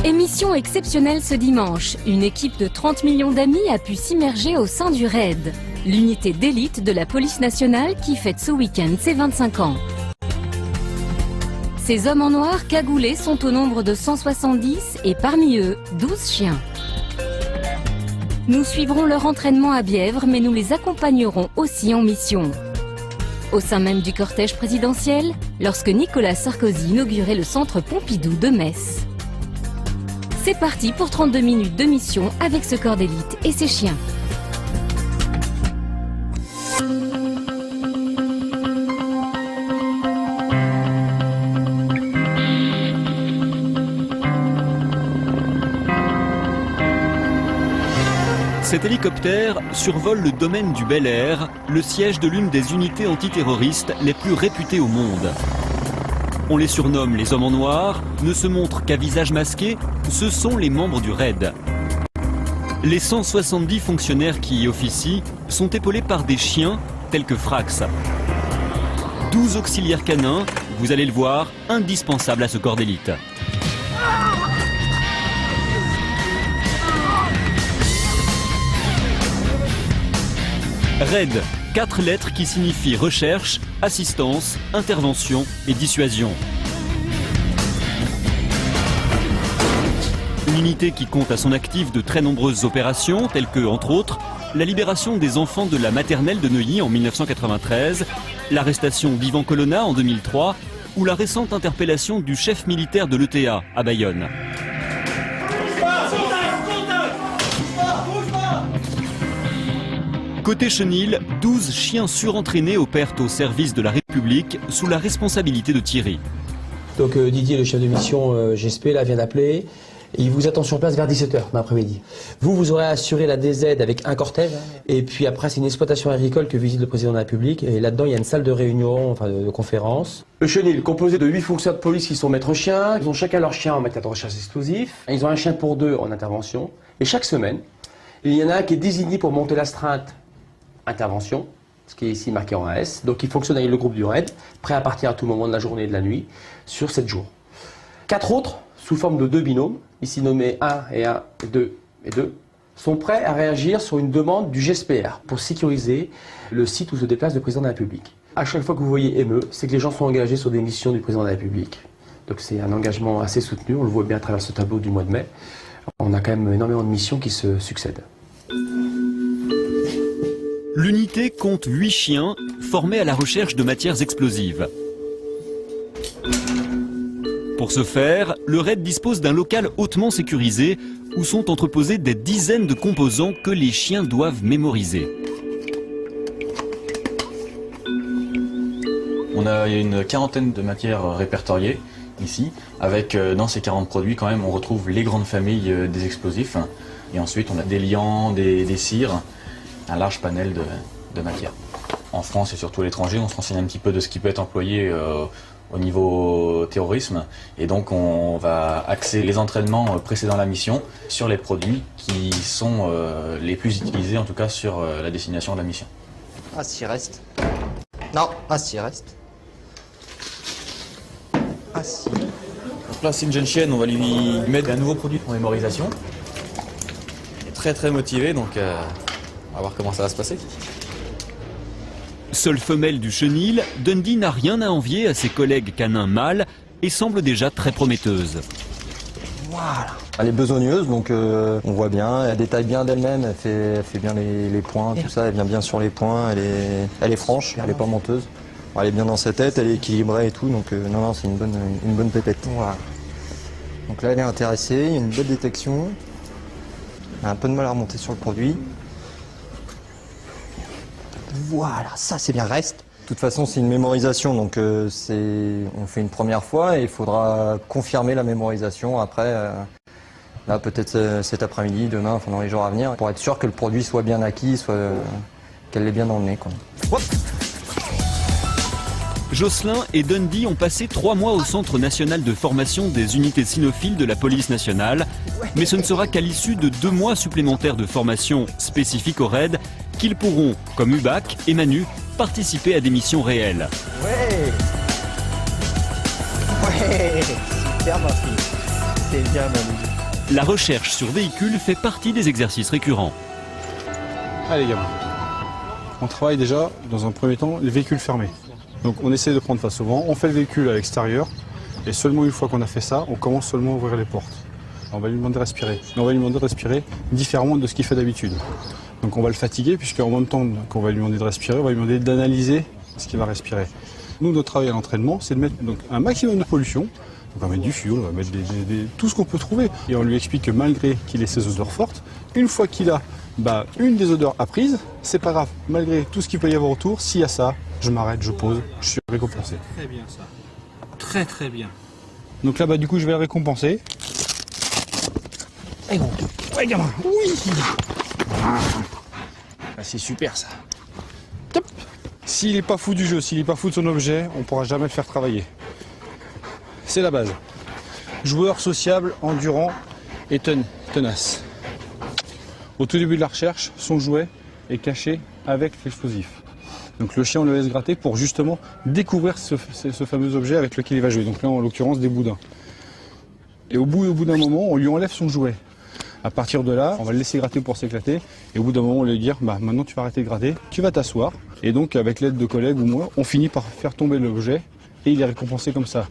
Émission exceptionnelle ce dimanche. Une équipe de 30 millions d'amis a pu s'immerger au sein du RAID, l'unité d'élite de la police nationale qui fête ce week-end ses 25 ans. Ces hommes en noir cagoulés sont au nombre de 170 et parmi eux, 12 chiens. Nous suivrons leur entraînement à Bièvre, mais nous les accompagnerons aussi en mission. Au sein même du cortège présidentiel, lorsque Nicolas Sarkozy inaugurait le centre Pompidou de Metz. C'est parti pour 32 minutes de mission avec ce corps d'élite et ses chiens. Cet hélicoptère survole le domaine du Bel Air, le siège de l'une des unités antiterroristes les plus réputées au monde. On les surnomme les hommes en noir, ne se montrent qu'à visage masqué, ce sont les membres du RAID. Les 170 fonctionnaires qui y officient sont épaulés par des chiens tels que Frax. 12 auxiliaires canins, vous allez le voir, indispensables à ce corps d'élite. RAID, 4 lettres qui signifient recherche, assistance, intervention et dissuasion. Une unité qui compte à son actif de très nombreuses opérations, telles que, entre autres, la libération des enfants de la maternelle de Neuilly en 1993, l'arrestation d'Ivan Colonna en 2003 ou la récente interpellation du chef militaire de l'ETA à Bayonne. Côté chenil, 12 chiens surentraînés opèrent au service de la République sous la responsabilité de Thierry. Donc Didier, le chef de mission GSP, là, vient d'appeler. Il vous attend sur place vers 17h dans l'après-midi. Vous aurez assuré la DZ avec un cortège. Et puis après, c'est une exploitation agricole que visite le président de la République. Et là-dedans, il y a une salle de réunion, enfin de conférence. Le chenil, composé de 8 fonctionnaires de police qui sont maîtres chiens. Ils ont chacun leur chien en matière de recherche explosif. Ils ont un chien pour 2 en intervention. Et chaque semaine, il y en a un qui est désigné pour monter l'astreinte intervention, ce qui est ici marqué en AS. Donc il fonctionne avec le groupe du RAID, prêt à partir à tout moment de la journée et de la nuit, sur 7 jours. 4 autres, sous forme de 2 binômes, ici nommés 1 et 1 et 2 et 2, sont prêts à réagir sur une demande du GSPR pour sécuriser le site où se déplace le président de la République. À chaque fois que vous voyez ME, c'est que les gens sont engagés sur des missions du président de la République. Donc c'est un engagement assez soutenu, on le voit bien à travers ce tableau du mois de mai. On a quand même énormément de missions qui se succèdent. L'unité compte 8 chiens formés à la recherche de matières explosives. Pour ce faire, le RAID dispose d'un local hautement sécurisé où sont entreposés des dizaines de composants que les chiens doivent mémoriser. On a une quarantaine de matières répertoriées ici, avec dans ces 40 produits quand même on retrouve les grandes familles des explosifs. Et ensuite on a des liants, des cires, un large panel de matières. En France et surtout à l'étranger, on se renseigne un petit peu de ce qui peut être employé au niveau terrorisme. Et donc on va axer les entraînements précédant la mission sur les produits qui sont les plus utilisés, en tout cas sur la destination de la mission. Ah, s'il reste. Non, ah, s'il reste. Ah, si. Donc là c'est une jeune chienne, on va lui mettre un nouveau produit pour mémorisation. Elle est très motivée, donc on va voir comment ça va se passer. Seule femelle du chenil, Dundee n'a rien à envier à ses collègues canins mâles et semble déjà très prometteuse. Voilà. Elle est besogneuse, donc on voit bien, elle détaille bien d'elle-même, elle fait bien les points, tout ça, elle vient bien sur les points, elle est franche, elle est pas menteuse. Elle est bien dans sa tête, elle est équilibrée et tout, donc non, c'est une bonne pépette. Voilà. Donc là, elle est intéressée, il y a une bonne détection. Elle a un peu de mal à remonter sur le produit. Voilà, ça c'est bien, reste. De toute façon, c'est une mémorisation, donc on fait une première fois et il faudra confirmer la mémorisation après, là peut-être cet après-midi, demain, enfin dans les jours à venir, pour être sûr que le produit soit bien acquis, qu'elle l'ait bien dans le nez, quoi. Hop. Jocelyn et Dundee ont passé 3 mois au Centre national de formation des unités cynophiles de la police nationale. Mais ce ne sera qu'à l'issue de 2 mois supplémentaires de formation spécifique au RAID qu'ils pourront, comme Ubac et Manu, participer à des missions réelles. Ouais, super ma fille. C'est bien Manu. La recherche sur véhicules fait partie des exercices récurrents. Allez gamins, on travaille déjà dans un premier temps les véhicules fermés. Donc on essaie de prendre face au vent, on fait le véhicule à l'extérieur et seulement une fois qu'on a fait ça, on commence seulement à ouvrir les portes. On va lui demander de respirer. Et on va lui demander de respirer différemment de ce qu'il fait d'habitude. Donc on va le fatiguer puisqu'en même temps qu'on va lui demander de respirer, on va lui demander d'analyser ce qu'il va respirer. Nous, notre travail à l'entraînement, c'est de mettre donc, un maximum de pollution. On va mettre du fuel, on va mettre tout ce qu'on peut trouver. Et on lui explique que malgré qu'il ait ces odeurs fortes, une fois qu'il a une des odeurs apprises, c'est pas grave. Malgré tout ce qu'il peut y avoir autour, s'il y a ça, je m'arrête, je pose, je suis récompensé. Très bien ça. Très très bien. Donc là, du coup, je vais le récompenser. Allez gros. Ouais, gamin. Oui. Ah, c'est super ça. Top. S'il n'est pas fou du jeu, s'il n'est pas fou de son objet, on ne pourra jamais le faire travailler. C'est la base. Joueur sociable, endurant et tenace. Au tout début de la recherche, son jouet est caché avec l'explosif. Donc le chien, on le laisse gratter pour justement découvrir ce fameux objet avec lequel il va jouer. Donc là, en l'occurrence, des boudins. Et au bout d'un moment, on lui enlève son jouet. À partir de là, on va le laisser gratter pour s'éclater. Et au bout d'un moment, on va lui dire, maintenant tu vas arrêter de gratter, tu vas t'asseoir. Et donc, avec l'aide de collègues ou moi, on finit par faire tomber l'objet et il est récompensé comme ça.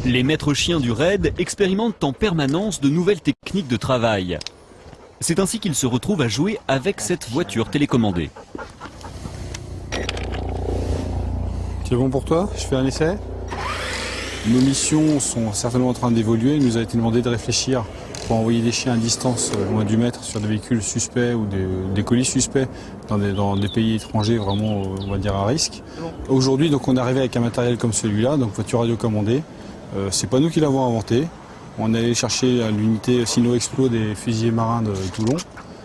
Les maîtres chiens du raid expérimentent en permanence de nouvelles techniques de travail. C'est ainsi qu'ils se retrouvent à jouer avec cette voiture télécommandée. C'est bon pour toi? Je fais un essai? Nos missions sont certainement en train d'évoluer. Il nous a été demandé de réfléchir pour envoyer des chiens à distance, loin du maître, sur des véhicules suspects ou des colis suspects dans des pays étrangers vraiment, on va dire, à risque. Aujourd'hui, donc, on est arrivé avec un matériel comme celui-là, donc voiture radiocommandée. C'est pas nous qui l'avons inventé. On est allé chercher l'unité Sino-Explo des fusiliers marins de Toulon.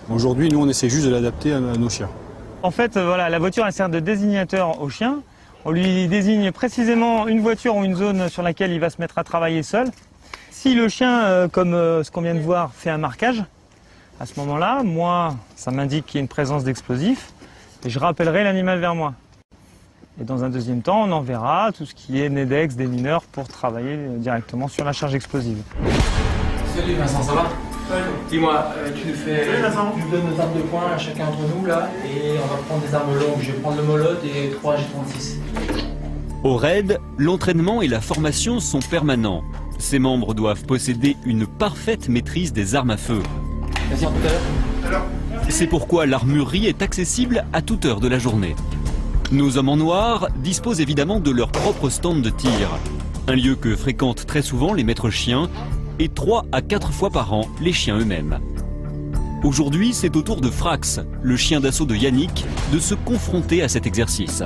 Aujourd'hui, nous, on essaie juste de l'adapter à nos chiens. En fait, voilà, la voiture elle sert de désignateur au chien. On lui désigne précisément une voiture ou une zone sur laquelle il va se mettre à travailler seul. Si le chien, comme ce qu'on vient de voir, fait un marquage, à ce moment-là, moi, ça m'indique qu'il y a une présence d'explosifs et je rappellerai l'animal vers moi. Et dans un deuxième temps, on enverra tout ce qui est NEDEX, des mineurs, pour travailler directement sur la charge explosive. Salut Vincent, ça va? Dis-moi, tu nous donnes nos armes de poing à chacun d'entre nous là, et on va prendre des armes longues. Je vais prendre le Molotov et 3 G36. Au raid, l'entraînement et la formation sont permanents. Ses membres doivent posséder une parfaite maîtrise des armes à feu. Vas-y, tout à l'heure. C'est pourquoi l'armurerie est accessible à toute heure de la journée. Nos hommes en noir disposent évidemment de leur propre stand de tir. Un lieu que fréquentent très souvent les maîtres chiens et 3 à 4 fois par an les chiens eux-mêmes. Aujourd'hui, c'est au tour de Frax, le chien d'assaut de Yannick, de se confronter à cet exercice.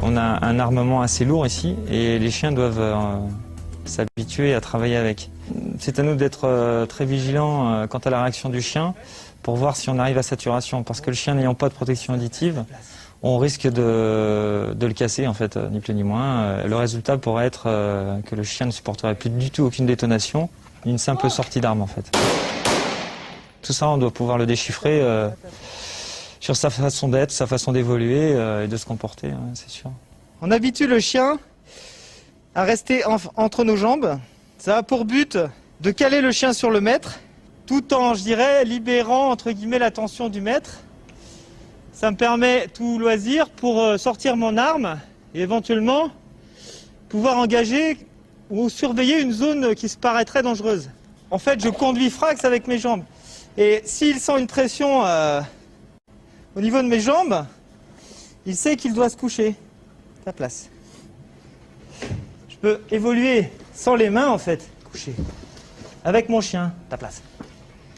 On a un armement assez lourd ici et les chiens doivent s'habituer à travailler avec. C'est à nous d'être très vigilants quant à la réaction du chien pour voir si on arrive à saturation. Parce que le chien n'ayant pas de protection auditive, on risque de le casser en fait, ni plus ni moins. Le résultat pourrait être que le chien ne supporterait plus du tout aucune détonation, une simple sortie d'arme en fait. Tout ça, on doit pouvoir le déchiffrer sur sa façon d'être, sa façon d'évoluer et de se comporter, c'est sûr. On habitue le chien à rester entre nos jambes. Ça a pour but de caler le chien sur le maître, tout en, je dirais, libérant entre guillemets l'attention du maître. Ça me permet tout loisir pour sortir mon arme et éventuellement pouvoir engager ou surveiller une zone qui se paraîtrait dangereuse. En fait, je conduis Frax avec mes jambes. Et s'il sent une pression au niveau de mes jambes, il sait qu'il doit se coucher. Ta place. Je peux évoluer sans les mains en fait, coucher. Avec mon chien, ta place.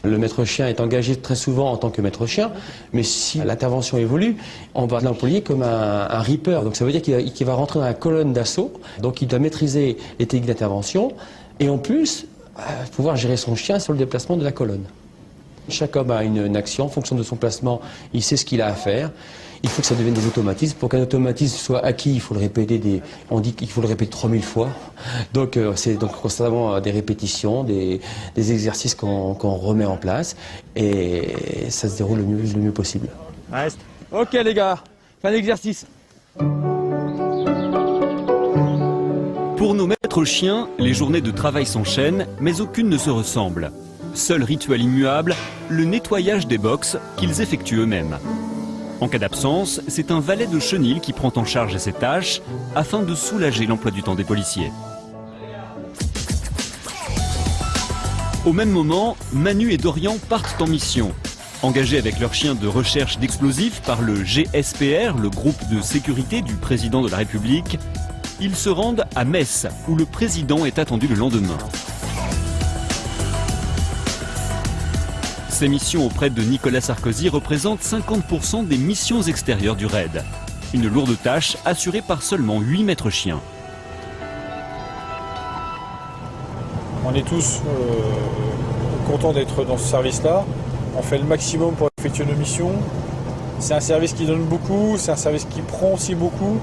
Le maître chien est engagé très souvent en tant que maître chien, mais si l'intervention évolue, on va l'employer comme un reaper. Donc ça veut dire qu'il va rentrer dans la colonne d'assaut, donc il doit maîtriser les techniques d'intervention et en plus pouvoir gérer son chien sur le déplacement de la colonne. Chaque homme a une action, en fonction de son placement, il sait ce qu'il a à faire. Il faut que ça devienne des automatismes. Pour qu'un automatisme soit acquis, il faut le répéter on dit qu'il faut le répéter 3000 fois. Donc c'est donc constamment des répétitions, des exercices qu'on remet en place et ça se déroule le mieux possible. Reste. Ok les gars, fin d'exercice. Pour nos maîtres maîtres chiens, les journées de travail s'enchaînent, mais aucune ne se ressemble. Seul rituel immuable, le nettoyage des box qu'ils effectuent eux-mêmes. En cas d'absence, c'est un valet de chenil qui prend en charge ces tâches afin de soulager l'emploi du temps des policiers. Au même moment, Manu et Dorian partent en mission. Engagés avec leurs chiens de recherche d'explosifs par le GSPR, le groupe de sécurité du président de la République, ils se rendent à Metz, où le président est attendu le lendemain. Ces missions auprès de Nicolas Sarkozy représentent 50% des missions extérieures du RAID. Une lourde tâche assurée par seulement 8 maîtres chiens. On est tous contents d'être dans ce service-là. On fait le maximum pour effectuer nos missions. C'est un service qui donne beaucoup, c'est un service qui prend aussi beaucoup.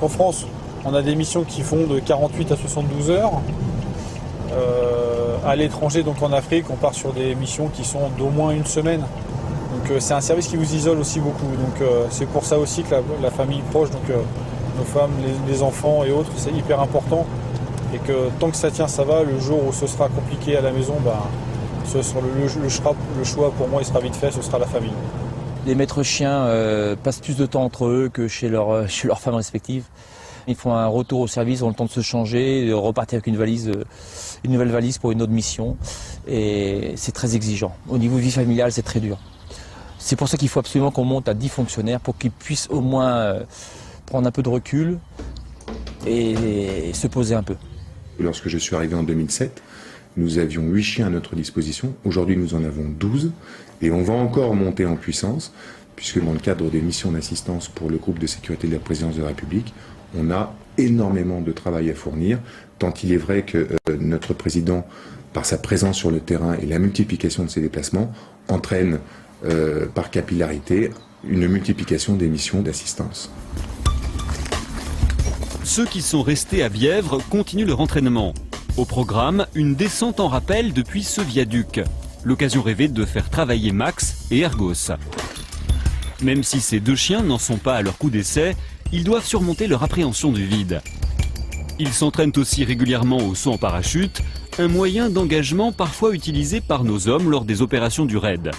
En France, on a des missions qui font de 48 à 72 heures. À l'étranger, donc en Afrique, on part sur des missions qui sont d'au moins une semaine. Donc c'est un service qui vous isole aussi beaucoup. Donc c'est pour ça aussi que la famille proche, donc nos femmes, les enfants et autres, c'est hyper important. Et que tant que ça tient, ça va. Le jour où ce sera compliqué à la maison, le choix pour moi il sera vite fait, ce sera la famille. Les maîtres chiens passent plus de temps entre eux que chez leurs femmes respectives. Ils font un retour au service, ont le temps de se changer, de repartir avec une nouvelle valise pour une autre mission. Et c'est très exigeant. Au niveau vie familiale, c'est très dur. C'est pour ça qu'il faut absolument qu'on monte à 10 fonctionnaires pour qu'ils puissent au moins prendre un peu de recul et se poser un peu. Lorsque je suis arrivé en 2007, nous avions 8 chiens à notre disposition. Aujourd'hui, nous en avons 12 et on va encore monter en puissance puisque dans le cadre des missions d'assistance pour le groupe de sécurité de la présidence de la République, on a énormément de travail à fournir, tant il est vrai que notre président, par sa présence sur le terrain et la multiplication de ses déplacements, entraîne par capillarité une multiplication des missions d'assistance. Ceux qui sont restés à Bièvre continuent leur entraînement. Au programme, une descente en rappel depuis ce viaduc. L'occasion rêvée de faire travailler Max et Ergos. Même si ces deux chiens n'en sont pas à leur coup d'essai, ils doivent surmonter leur appréhension du vide. Ils s'entraînent aussi régulièrement au saut en parachute, un moyen d'engagement parfois utilisé par nos hommes lors des opérations du RAID.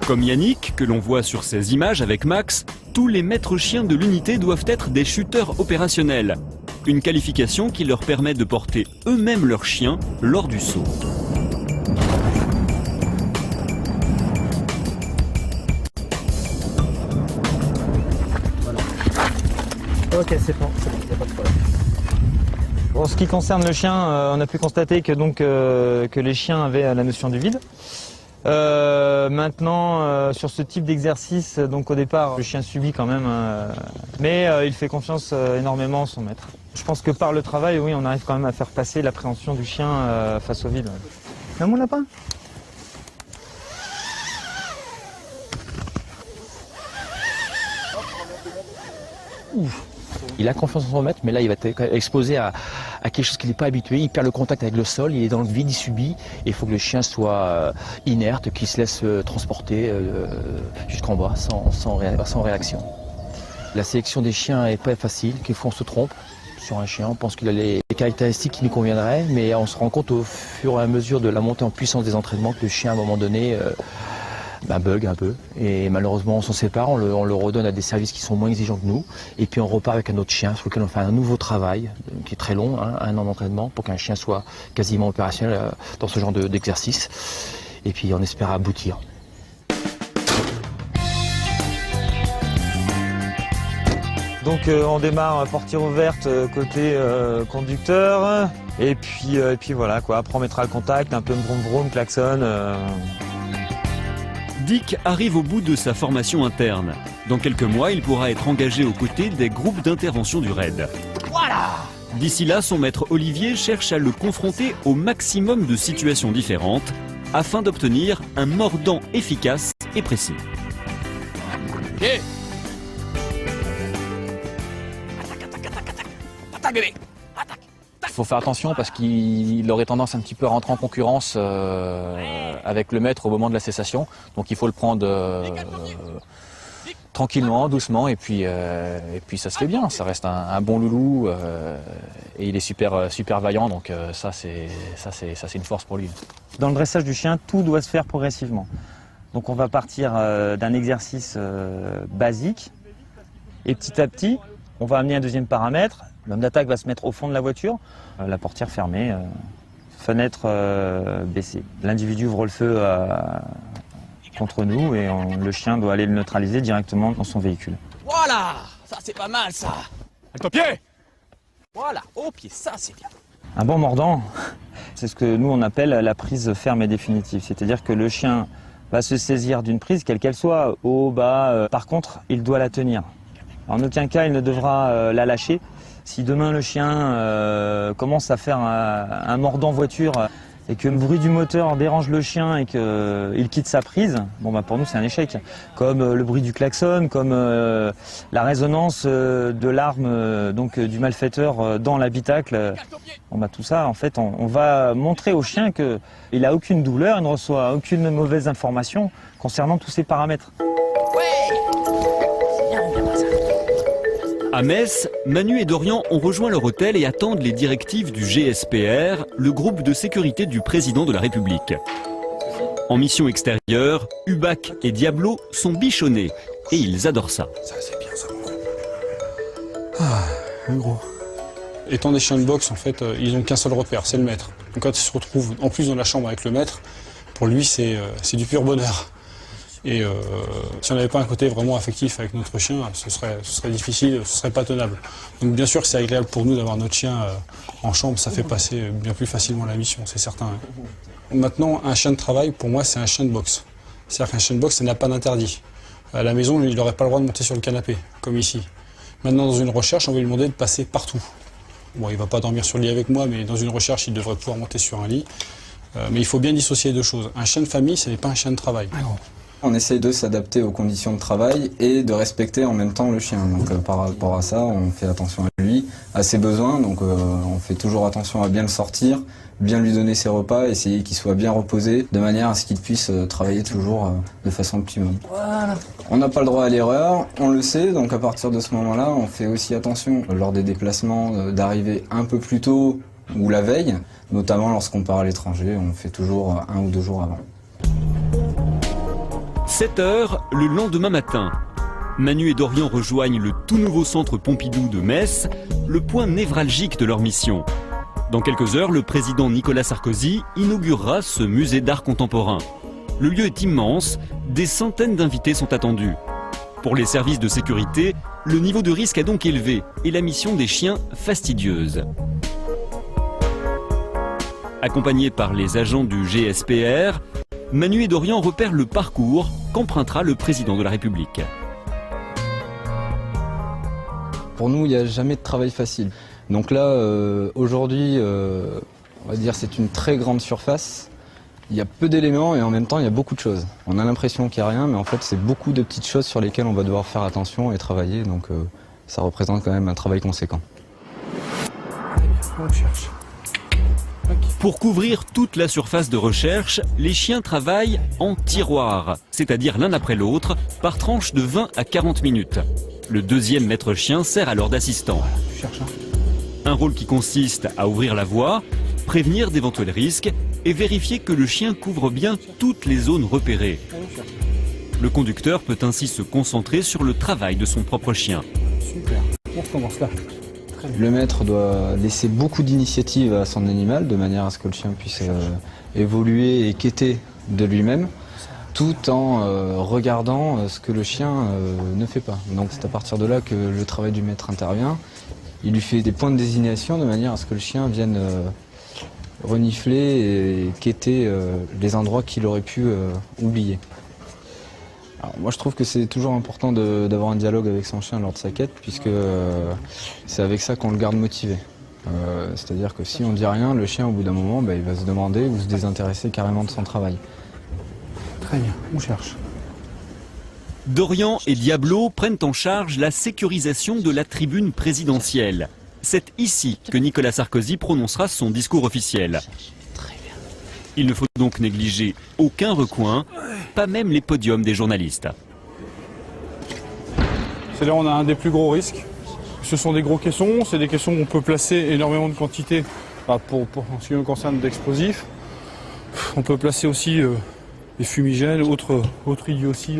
Comme Yannick, que l'on voit sur ces images avec Max, tous les maîtres chiens de l'unité doivent être des shooters opérationnels. Une qualification qui leur permet de porter eux-mêmes leurs chiens lors du saut. Ok, c'est bon, il n'y a pas de problème. En ce qui concerne le chien, on a pu constater que, que les chiens avaient la notion du vide. Maintenant, sur ce type d'exercice, donc au départ, le chien subit quand même, mais il fait confiance énormément à son maître. Je pense que par le travail, oui, on arrive quand même à faire passer l'appréhension du chien face au vide. Là, mon lapin ? Ouf. Il a confiance en son maître, mais là il va être exposé à quelque chose qu'il n'est pas habitué. Il perd le contact avec le sol, il est dans le vide, il subit. Et il faut que le chien soit inerte, qu'il se laisse transporter jusqu'en bas sans réaction. La sélection des chiens n'est pas facile, quelquefois on se trompe sur un chien. On pense qu'il a les caractéristiques qui nous conviendraient, mais on se rend compte au fur et à mesure de la montée en puissance des entraînements que le chien à un moment donné bug un peu, et malheureusement on s'en sépare, on le redonne à des services qui sont moins exigeants que nous, et puis on repart avec un autre chien sur lequel on fait un nouveau travail qui est très long, hein, 1 an d'entraînement pour qu'un chien soit quasiment opérationnel dans ce genre d'exercice, et puis on espère aboutir. Donc on démarre portière ouverte côté conducteur, et puis voilà quoi, après on mettra le contact, un peu vroom vroom, klaxon. Dick arrive au bout de sa formation interne. Dans quelques mois, il pourra être engagé aux côtés des groupes d'intervention du RAID. Voilà! D'ici là, son maître Olivier cherche à le confronter au maximum de situations différentes afin d'obtenir un mordant efficace et précis. Ok. Il faut faire attention parce qu'il aurait tendance un petit peu à rentrer en concurrence avec le maître au moment de la cessation. Donc il faut le prendre tranquillement, doucement, et puis ça se fait bien. Ça reste un bon loulou et il est super vaillant, donc ça c'est une force pour lui. Dans le dressage du chien, tout doit se faire progressivement. Donc on va partir d'un exercice basique et petit à petit, on va amener un deuxième paramètre. L'homme d'attaque va se mettre au fond de la voiture, la portière fermée, fenêtre baissée. L'individu ouvre le feu contre nous et le chien doit aller le neutraliser directement dans son véhicule. Voilà, ça c'est pas mal ça. Avec ton pied. Voilà, au pied, ça c'est bien. Un bon mordant, c'est ce que nous on appelle la prise ferme et définitive. C'est-à-dire que le chien va se saisir d'une prise, quelle qu'elle soit, haut, bas. Par contre, il doit la tenir. En aucun cas, il ne devra la lâcher. Si demain le chien commence à faire un mordant voiture et que le bruit du moteur dérange le chien et qu'il quitte sa prise, bon bah pour nous c'est un échec. Comme le bruit du klaxon, comme la résonance de l'arme du malfaiteur dans l'habitacle. Bon bah tout ça en fait on va montrer au chien qu'il n'a aucune douleur, il ne reçoit aucune mauvaise information concernant tous ces paramètres. À Metz, Manu et Dorian ont rejoint leur hôtel et attendent les directives du GSPR, le groupe de sécurité du président de la République. En mission extérieure, Hubac et Diablo sont bichonnés et ils adorent ça. Ça, c'est bien ça. Un gros. Étant des chiens de boxe, en fait, ils n'ont qu'un seul repère, c'est le maître. Donc quand ils se retrouvent en plus dans la chambre avec le maître, pour lui c'est du pur bonheur. Et si on n'avait pas un côté vraiment affectif avec notre chien, ce serait difficile, ce serait pas tenable. Donc bien sûr que c'est agréable pour nous d'avoir notre chien en chambre, ça fait passer bien plus facilement la mission, c'est certain. Maintenant, un chien de travail, pour moi, c'est un chien de boxe. C'est-à-dire qu'un chien de boxe, ça n'a pas d'interdit. À la maison, il n'aurait pas le droit de monter sur le canapé, comme ici. Maintenant, dans une recherche, on va lui demander de passer partout. Bon, il ne va pas dormir sur le lit avec moi, mais dans une recherche, il devrait pouvoir monter sur un lit. Mais il faut bien dissocier deux choses. Un chien de famille, ce n'est pas un chien de travail. On essaye de s'adapter aux conditions de travail et de respecter en même temps le chien. Donc par rapport à ça, on fait attention à lui, à ses besoins. Donc on fait toujours attention à bien le sortir, bien lui donner ses repas, essayer qu'il soit bien reposé, de manière à ce qu'il puisse travailler toujours de façon optimum. Voilà. On n'a pas le droit à l'erreur, on le sait. Donc à partir de ce moment-là, on fait aussi attention lors des déplacements d'arriver un peu plus tôt ou la veille, notamment lorsqu'on part à l'étranger. On fait toujours 1 ou 2 jours avant. 7 heures le lendemain matin. Manu et Dorian rejoignent le tout nouveau centre Pompidou de Metz, le point névralgique de leur mission. Dans quelques heures, le président Nicolas Sarkozy inaugurera ce musée d'art contemporain. Le lieu est immense, des centaines d'invités sont attendus. Pour les services de sécurité, le niveau de risque est donc élevé et la mission des chiens fastidieuse. Accompagnés par les agents du GSPR, Manu et Dorian repèrent le parcours qu'empruntera le président de la République. Pour nous, il n'y a jamais de travail facile. Donc là, aujourd'hui, on va dire c'est une très grande surface. Il y a peu d'éléments et en même temps, il y a beaucoup de choses. On a l'impression qu'il n'y a rien, mais en fait, c'est beaucoup de petites choses sur lesquelles on va devoir faire attention et travailler. Donc ça représente quand même un travail conséquent. On cherche. Pour couvrir toute la surface de recherche, les chiens travaillent en tiroir, c'est-à-dire l'un après l'autre, par tranche de 20 à 40 minutes. Le deuxième maître chien sert alors d'assistant. Un rôle qui consiste à ouvrir la voie, prévenir d'éventuels risques et vérifier que le chien couvre bien toutes les zones repérées. Le conducteur peut ainsi se concentrer sur le travail de son propre chien. Super, on recommence là. Le maître doit laisser beaucoup d'initiative à son animal, de manière à ce que le chien puisse évoluer et quêter de lui-même, tout en regardant ce que le chien ne fait pas. Donc c'est à partir de là que le travail du maître intervient. Il lui fait des points de désignation de manière à ce que le chien vienne renifler et quêter les endroits qu'il aurait pu oublier. Alors, moi je trouve que c'est toujours important d'avoir un dialogue avec son chien lors de sa quête, puisque c'est avec ça qu'on le garde motivé. C'est-à-dire que si on dit rien, le chien au bout d'un moment il va se demander ou se désintéresser carrément de son travail. Très bien, on cherche. Dorian et Diablo prennent en charge la sécurisation de la tribune présidentielle. C'est ici que Nicolas Sarkozy prononcera son discours officiel. Il ne faut donc négliger aucun recoin, pas même les podiums des journalistes. C'est là où on a un des plus gros risques. Ce sont des gros caissons, c'est des caissons où on peut placer énormément de quantité pour ce qui me concerne d'explosifs. On peut placer aussi des fumigènes, autres idioties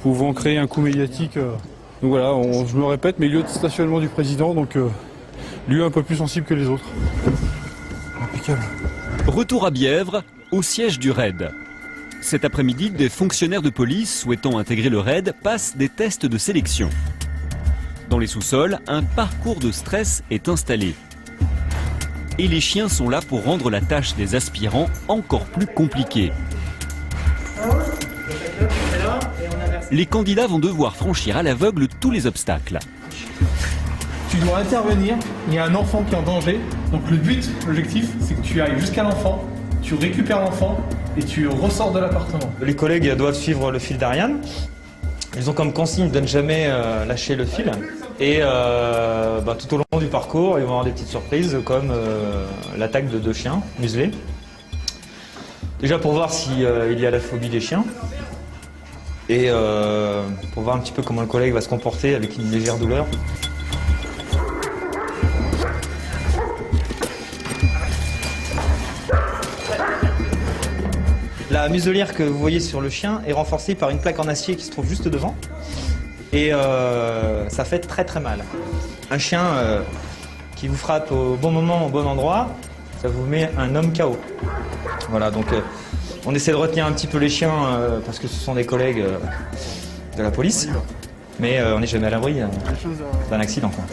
pouvant créer un coup médiatique. Donc voilà, je me répète, mais lieu de stationnement du président, donc lieu un peu plus sensible que les autres. Impeccable. Retour à Bièvre, au siège du RAID. Cet après-midi, des fonctionnaires de police souhaitant intégrer le RAID passent des tests de sélection. Dans les sous-sols, un parcours de stress est installé. Et les chiens sont là pour rendre la tâche des aspirants encore plus compliquée. Les candidats vont devoir franchir à l'aveugle tous les obstacles. Tu dois intervenir, il y a un enfant qui est en danger. Donc le but, l'objectif, c'est que tu ailles jusqu'à l'enfant, tu récupères l'enfant et tu ressors de l'appartement. Les collègues doivent suivre le fil d'Ariane. Ils ont comme consigne de ne jamais lâcher le fil. Et tout au long du parcours, ils vont avoir des petites surprises comme l'attaque de 2 chiens muselés. Déjà pour voir s'il y a la phobie des chiens. Et pour voir un petit peu comment le collègue va se comporter avec une légère douleur. La muselière que vous voyez sur le chien est renforcée par une plaque en acier qui se trouve juste devant. Et ça fait très très mal. Un chien qui vous frappe au bon moment, au bon endroit, ça vous met un homme KO. Voilà, donc on essaie de retenir un petit peu les chiens parce que ce sont des collègues de la police. Mais on n'est jamais à l'abri d'un accident, quoi.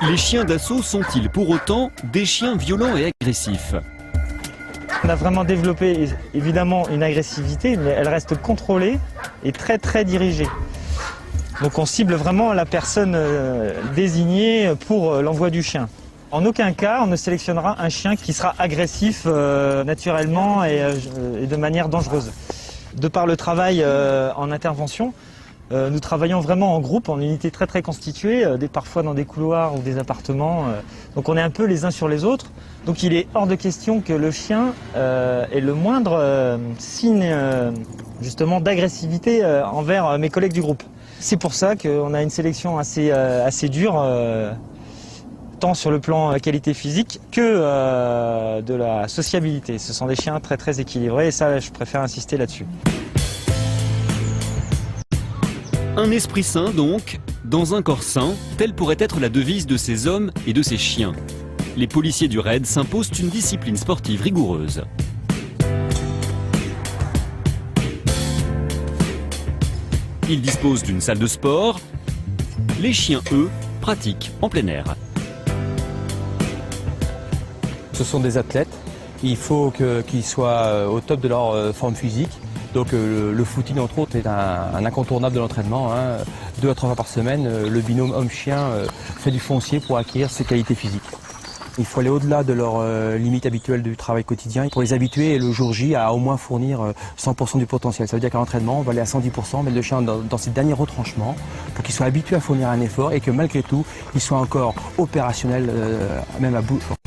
Les chiens d'assaut sont-ils pour autant des chiens violents et agressifs? On a vraiment développé évidemment une agressivité, mais elle reste contrôlée et très très dirigée. Donc on cible vraiment la personne désignée pour l'envoi du chien. En aucun cas on ne sélectionnera un chien qui sera agressif naturellement et de manière dangereuse. De par le travail en intervention, nous travaillons vraiment en groupe, en unité très très constituée, parfois dans des couloirs ou des appartements. Donc on est un peu les uns sur les autres. Donc il est hors de question que le chien ait le moindre signe justement d'agressivité envers mes collègues du groupe. C'est pour ça qu'on a une sélection assez dure, tant sur le plan qualité physique que de la sociabilité. Ce sont des chiens très très équilibrés et ça je préfère insister là-dessus. Un esprit sain donc, dans un corps sain, telle pourrait être la devise de ces hommes et de ces chiens. Les policiers du RAID s'imposent une discipline sportive rigoureuse. Ils disposent d'une salle de sport. Les chiens, eux, pratiquent en plein air. Ce sont des athlètes. Il faut qu'ils soient au top de leur forme physique. Donc le footing entre autres est un incontournable de l'entraînement. 2 à 3 fois par semaine, le binôme homme-chien fait du foncier pour acquérir ses qualités physiques. Il faut aller au-delà de leurs limites habituelles du travail quotidien pour les habituer le jour J à au moins fournir 100% du potentiel. Ça veut dire qu'à l'entraînement, on va aller à 110%, mettre le chien dans ses derniers retranchements pour qu'il soit habitué à fournir un effort et que malgré tout, il soit encore opérationnel, même à bout de force.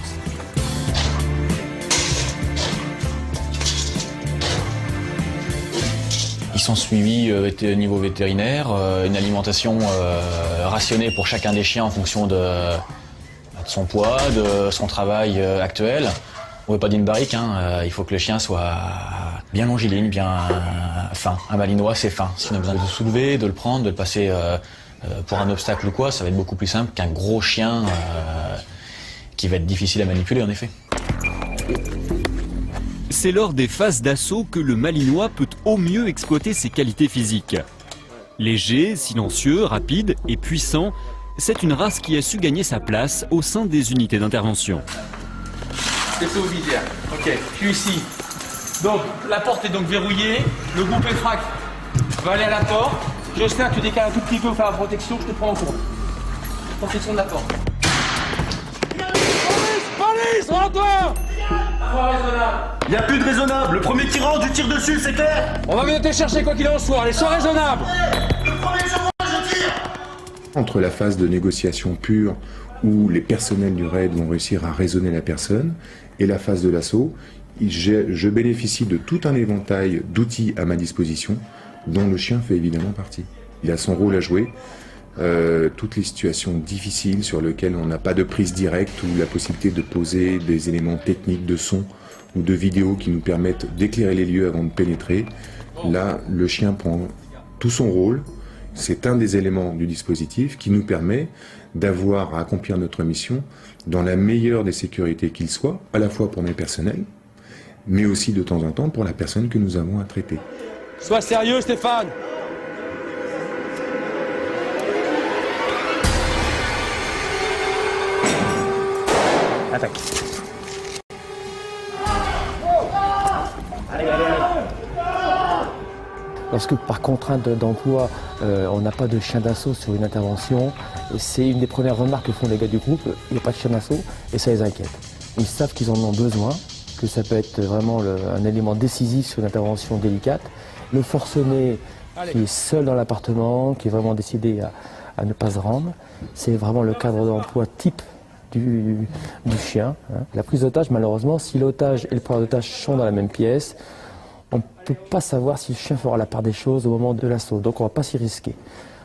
Ils sont suivis au niveau vétérinaire, une alimentation rationnée pour chacun des chiens en fonction de son poids, de son travail actuel. On ne veut pas d'une barrique, il faut que le chien soit bien longiligne, bien fin. Un malinois, c'est fin. Si on a besoin de le soulever, de le prendre, de le passer pour un obstacle ou quoi, ça va être beaucoup plus simple qu'un gros chien qui va être difficile à manipuler en effet. C'est lors des phases d'assaut que le malinois peut au mieux exploiter ses qualités physiques. Léger, silencieux, rapide et puissant, c'est une race qui a su gagner sa place au sein des unités d'intervention. C'est au visière. Ok, je suis ici. Donc la porte est donc verrouillée, le groupe EFRAC va aller à la porte. Jocelyn, tu décales un tout petit peu pour faire la protection, je te prends en compte. Protection de la porte. Police, rends-toi! Il n'y a plus de raisonnable. Le premier qui rentre, du tire dessus, c'est clair? On va venir te chercher quoi qu'il en soit, allez, sois raisonnable. Le premier qui rentre, je tire. Entre la phase de négociation pure, où les personnels du RAID vont réussir à raisonner la personne, et la phase de l'assaut, Je bénéficie de tout un éventail d'outils à ma disposition, dont le chien fait évidemment partie. Il a son rôle à jouer. Toutes les situations difficiles sur lesquelles on n'a pas de prise directe ou la possibilité de poser des éléments techniques de son ou de vidéo qui nous permettent d'éclairer les lieux avant de pénétrer. Là, le chien prend tout son rôle. C'est un des éléments du dispositif qui nous permet d'avoir à accomplir notre mission dans la meilleure des sécurités qu'il soit, à la fois pour mes personnels, mais aussi de temps en temps pour la personne que nous avons à traiter. Sois sérieux, Stéphane. Attaque. Lorsque par contrainte d'emploi, on n'a pas de chien d'assaut sur une intervention, c'est une des premières remarques que font les gars du groupe, il n'y a pas de chien d'assaut et ça les inquiète. Ils savent qu'ils en ont besoin, que ça peut être vraiment un élément décisif sur une intervention délicate. Le forcené qui est seul dans l'appartement, qui est vraiment décidé à ne pas se rendre, c'est vraiment le cadre d'emploi type du chien. La prise d'otage, malheureusement, si l'otage et le preneur d'otage sont dans la même pièce, on ne peut pas savoir si le chien fera la part des choses au moment de l'assaut, donc on ne va pas s'y risquer.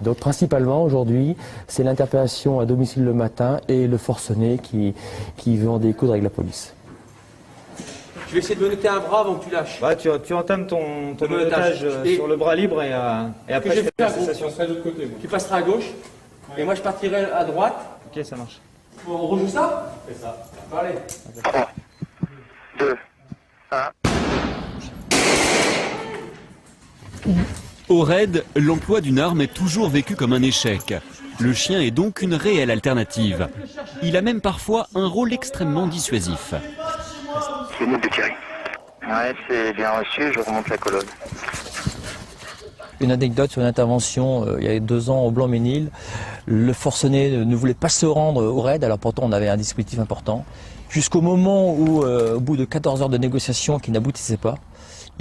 Donc principalement aujourd'hui, c'est l'interpellation à domicile le matin et le forcené qui veut en découdre avec la police. Tu vas essayer de menotter un bras avant que tu lâches. Bah, tu entames ton otage sur le bras libre et après je fais la cessation. Tu passeras à gauche et moi je partirai à droite. Ok, ça marche. On rejoue ça? C'est ça. Allez. 3, 2, 1. Au raid, l'emploi d'une arme est toujours vécu comme un échec. Le chien est donc une réelle alternative. Il a même parfois un rôle extrêmement dissuasif. C'est nous de Thierry. Ouais, c'est bien reçu, je remonte la colonne. Une anecdote sur une intervention il y a 2 ans au Blanc-Ménil. Le forcené ne voulait pas se rendre au raid, alors pourtant on avait un dispositif important. Jusqu'au moment où, au bout de 14 heures de négociation qui n'aboutissaient pas,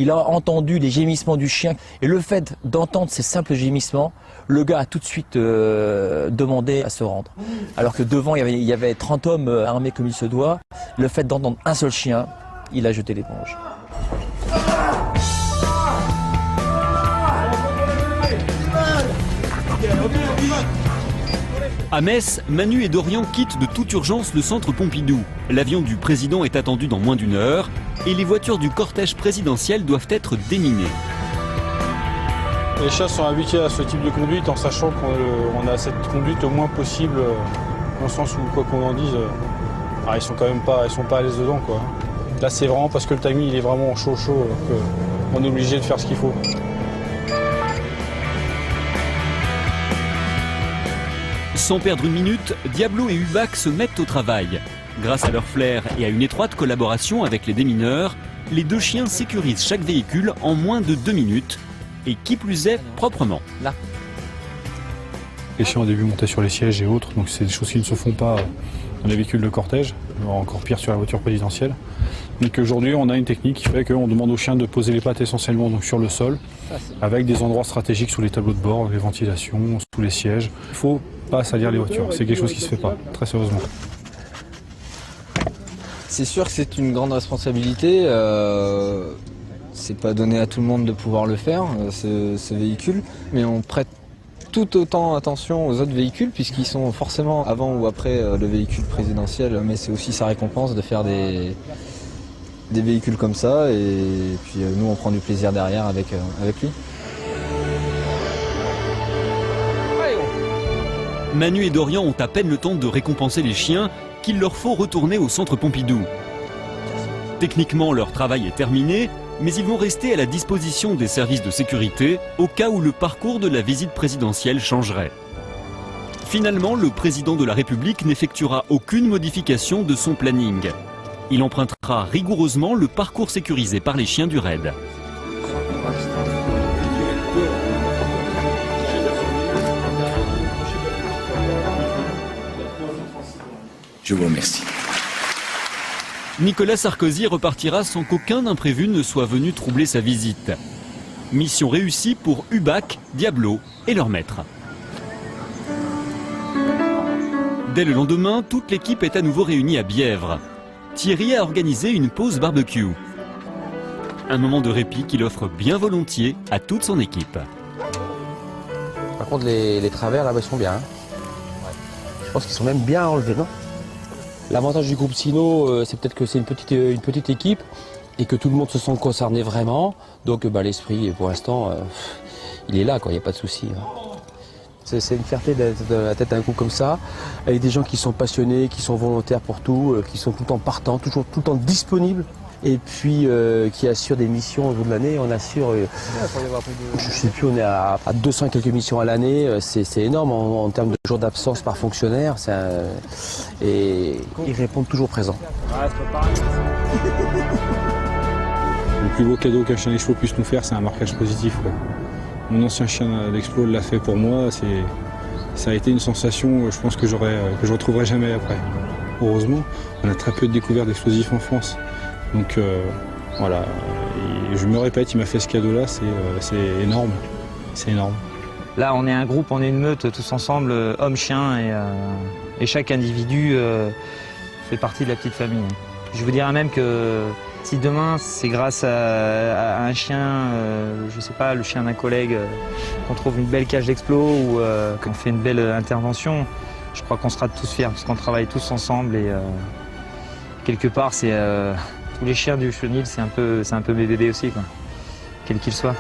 il a entendu les gémissements du chien. Et le fait d'entendre ces simples gémissements, le gars a tout de suite demandé à se rendre. Alors que devant, il y avait 30 hommes armés comme il se doit. Le fait d'entendre un seul chien, il a jeté l'éponge. À Metz, Manu et Dorian quittent de toute urgence le centre Pompidou. L'avion du président est attendu dans moins d'1 heure et les voitures du cortège présidentiel doivent être déminées. Les chats sont habitués à ce type de conduite en sachant qu'on a cette conduite au moins possible, dans le sens où, quoi qu'on en dise, ils sont quand même pas à l'aise dedans, quoi. Là, c'est vraiment parce que le timing il est vraiment chaud, qu'on est obligé de faire ce qu'il faut. Sans perdre une minute, Diablo et Hubac se mettent au travail. Grâce à leur flair et à une étroite collaboration avec les démineurs, les 2 chiens sécurisent chaque véhicule en moins de 2 minutes. Et qui plus est, proprement. Là. Les chiens au début montaient sur les sièges et autres, donc c'est des choses qui ne se font pas dans les véhicules de cortège, encore pire sur la voiture présidentielle. Donc aujourd'hui, on a une technique qui fait qu'on demande aux chiens de poser les pattes essentiellement donc sur le sol, avec des endroits stratégiques sous les tableaux de bord, les ventilations, sous les sièges. Il ne faut pas salir les voitures, c'est quelque chose qui ne se fait pas, très sérieusement. C'est sûr que c'est une grande responsabilité. C'est pas donné à tout le monde de pouvoir le faire, ce véhicule, mais on prête tout autant attention aux autres véhicules puisqu'ils sont forcément avant ou après le véhicule présidentiel, mais c'est aussi sa récompense de faire des véhicules comme ça et puis nous on prend du plaisir derrière avec lui. Manu et Dorian ont à peine le temps de récompenser les chiens qu'il leur faut retourner au centre Pompidou. Techniquement, leur travail est terminé, mais ils vont rester à la disposition des services de sécurité au cas où le parcours de la visite présidentielle changerait. Finalement, le président de la République n'effectuera aucune modification de son planning. Il empruntera rigoureusement le parcours sécurisé par les chiens du raid. Je vous remercie. Nicolas Sarkozy repartira sans qu'aucun imprévu ne soit venu troubler sa visite. Mission réussie pour Hubac, Diablo et leur maître. Dès le lendemain, toute l'équipe est à nouveau réunie à Bièvre. Thierry a organisé une pause barbecue. Un moment de répit qu'il offre bien volontiers à toute son équipe. Par contre, les travers là-bas sont bien. Hein. Je pense qu'ils sont même bien enlevés, non? L'avantage du groupe Sino, c'est peut-être que c'est une petite équipe et que tout le monde se sent concerné vraiment. Donc l'esprit, pour l'instant, il est là, quoi. Il n'y a pas de souci. Hein. C'est une fierté d'être à la tête d'un groupe comme ça, avec des gens qui sont passionnés, qui sont volontaires pour tout, qui sont tout le temps partants, toujours tout le temps disponibles, et puis qui assurent des missions au bout de l'année. On assure, je sais plus, on est à 200 et quelques missions à l'année, c'est énorme en termes de jours d'absence par fonctionnaire, et ils répondent toujours présents. Le plus beau cadeau qu'un chien d'explo puisse nous faire, c'est un marquage positif, quoi. Mon ancien chien d'explo l'a fait pour moi, ça a été une sensation, je pense que je retrouverai jamais après. Heureusement, on a très peu de découvertes d'explosifs en France. Donc voilà, et je me répète, il m'a fait ce cadeau-là, c'est énorme, c'est énorme. Là, on est un groupe, on est une meute, tous ensemble, hommes, chiens, et chaque individu fait partie de la petite famille. Je vous dirais même que si demain, c'est grâce à un chien, je sais pas, le chien d'un collègue, qu'on trouve une belle cage d'explo ou qu'on fait une belle intervention, je crois qu'on sera tous fiers parce qu'on travaille tous ensemble et quelque part, c'est tous les chiens du chenil, c'est un peu mes bébés aussi, quoi, quels qu'ils soient.